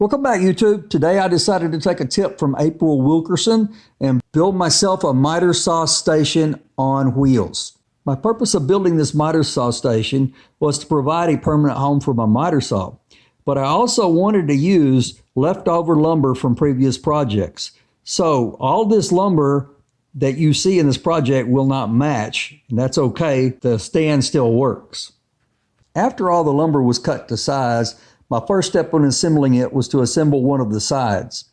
Welcome back, YouTube. Today I decided to take a tip from April Wilkerson and build myself a miter saw station on wheels. My purpose of building this miter saw station was to provide a permanent home for my miter saw, but I also wanted to use leftover lumber from previous projects. So all this lumber that you see in this project will not match, and that's okay. The stand still works. After all the lumber was cut to size, my first step when assembling it was to assemble one of the sides.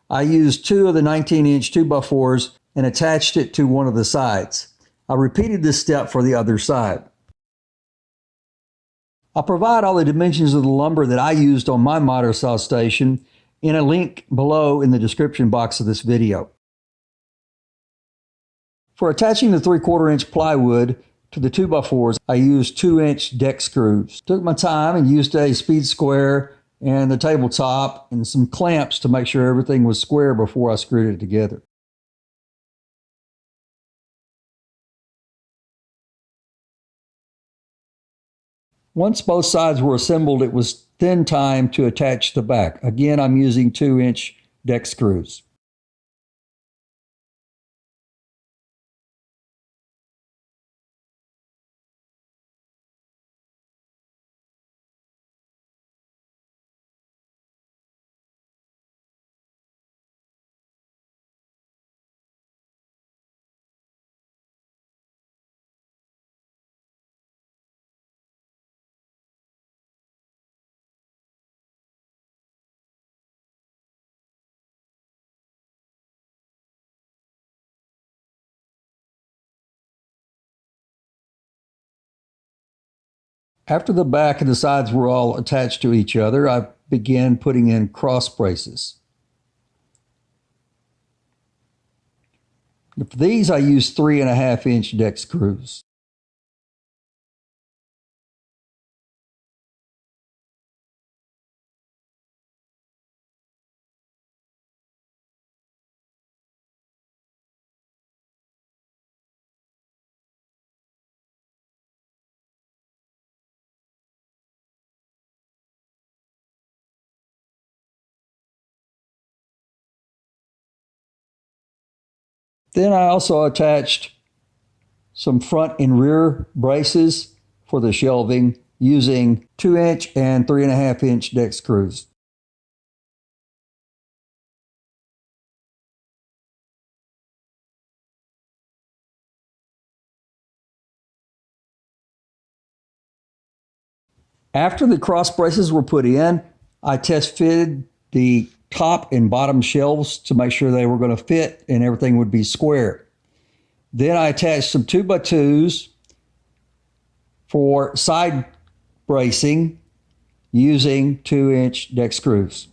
I used two of the 19-inch 2x4s and attached it to one of the sides. I repeated this step for the other side. I'll provide all the dimensions of the lumber that I used on my miter saw station in a link below in the description box of this video. For attaching the 3/4 inch plywood to the 2x4s, I used 2-inch deck screws. Took my time and used a speed square and the tabletop and some clamps to make sure everything was square before I screwed it together. Once both sides were assembled, it was then time to attach the back. Again, I'm using 2-inch deck screws. After the back and the sides were all attached to each other, I began putting in cross braces. For these, I used 3.5-inch deck screws. Then I also attached some front and rear braces for the shelving using 2-inch and 3.5-inch deck screws. After the cross braces were put in, I test fitted the top and bottom shelves to make sure they were going to fit and everything would be square. Then I attached some 2x2s for side bracing using 2-inch deck screws.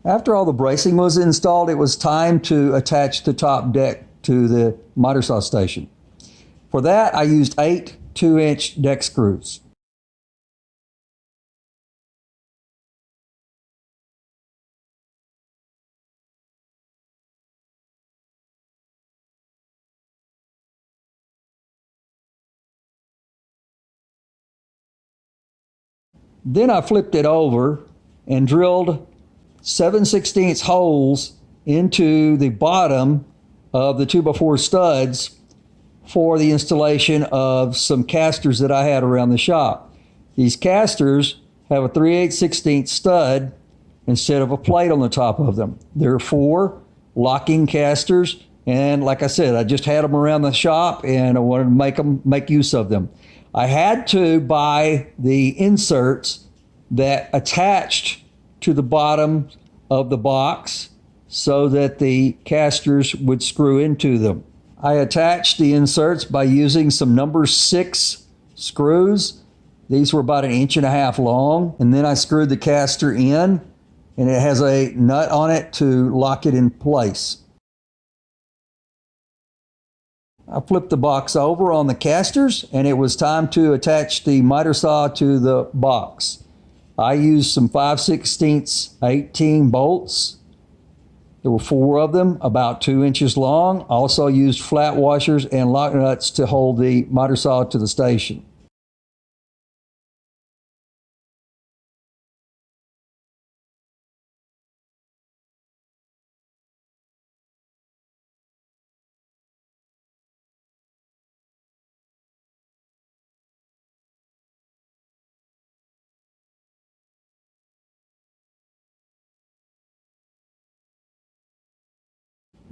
After all the bracing was installed, it was time to attach the top deck to the miter saw station. For that, I used 8 2-inch deck screws. Then I flipped it over and drilled 7/16 holes into the bottom of the 2x4 studs for the installation of some casters that I had around the shop. These casters have a 3/8/16 stud instead of a plate on the top of them. There are 4 locking casters, and like I said, I just had them around the shop and I wanted to make use of them. I had to buy the inserts that attached to the bottom of the box so that the casters would screw into them. I attached the inserts by using some number 6 screws. These were about 1.5 inches long, and then I screwed the caster in, and it has a nut on it to lock it in place. I flipped the box over on the casters, and it was time to attach the miter saw to the box. I used some 5/16 18 bolts. There were 4 of them, about 2 inches long. I also used flat washers and lock nuts to hold the miter saw to the station.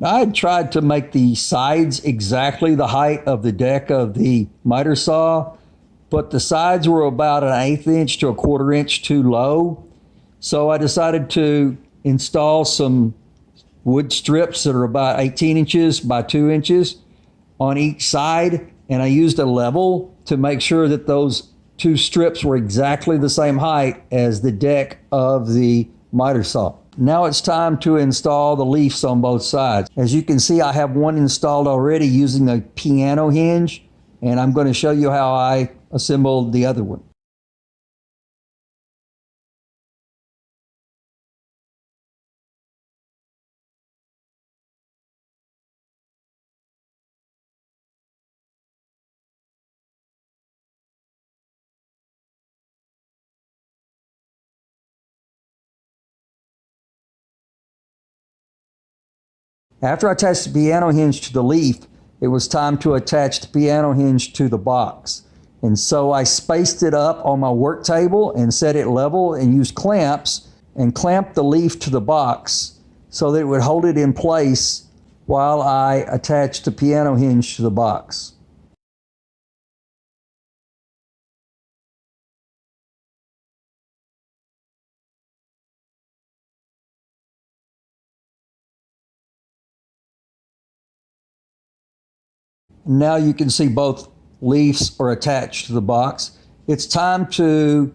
I had tried to make the sides exactly the height of the deck of the miter saw, but the sides were about 1/8 inch to 1/4 inch too low. So I decided to install some wood strips that are about 18 inches by 2 inches on each side, and I used a level to make sure that those 2 strips were exactly the same height as the deck of the miter saw. Now it's time to install the leaves on both sides. As you can see, I have one installed already using a piano hinge, and I'm going to show you how I assembled the other one. After I attached the piano hinge to the leaf, it was time to attach the piano hinge to the box. And so I spaced it up on my work table and set it level and used clamps and clamped the leaf to the box so that it would hold it in place while I attached the piano hinge to the box. Now you can see both leaves are attached to the box. It's time to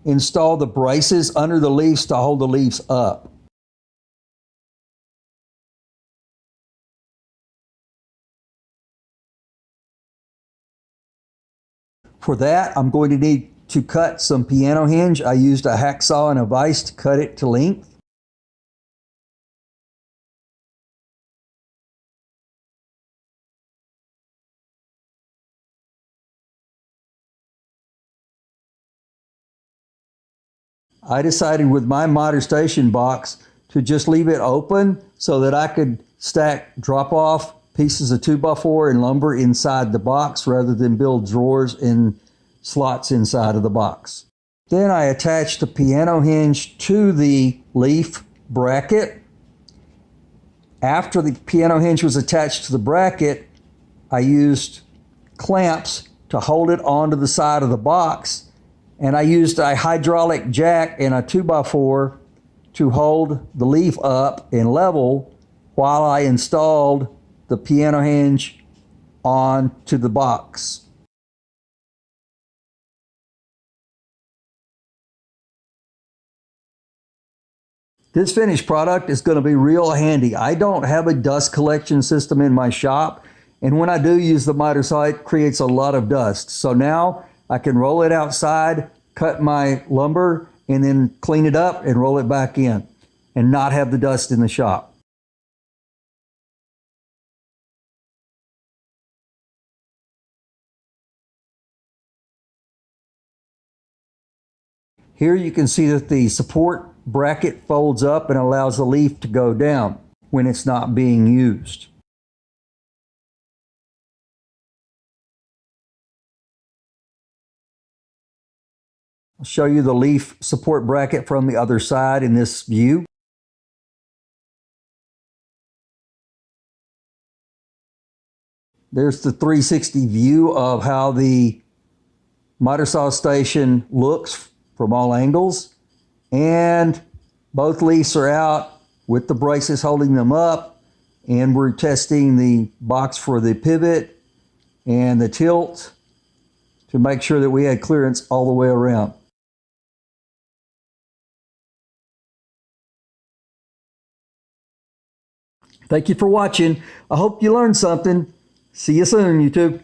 install the braces under the leaves to hold the leaves up. For that, I'm going to need to cut some piano hinge. I used a hacksaw and a vise to cut it to length. I decided with my miter station box to just leave it open so that I could stack drop-off pieces of 2x4 and lumber inside the box rather than build drawers and slots inside of the box. Then I attached the piano hinge to the leaf bracket. After the piano hinge was attached to the bracket, I used clamps to hold it onto the side of the box, and I used a hydraulic jack and a 2x4 to hold the leaf up and level while I installed the piano hinge onto the box. This finished product is going to be real handy. I don't have a dust collection system in my shop, and when I do use the miter saw, it creates a lot of dust. So now I can roll it outside, cut my lumber, and then clean it up and roll it back in and not have the dust in the shop. Here you can see that the support bracket folds up and allows the leaf to go down when it's not being used. I'll show you the leaf support bracket from the other side in this view. There's the 360 view of how the miter saw station looks from all angles, and both leaves are out with the braces holding them up, and we're testing the box for the pivot and the tilt to make sure that we had clearance all the way around. Thank you for watching. I hope you learned something. See you soon, YouTube.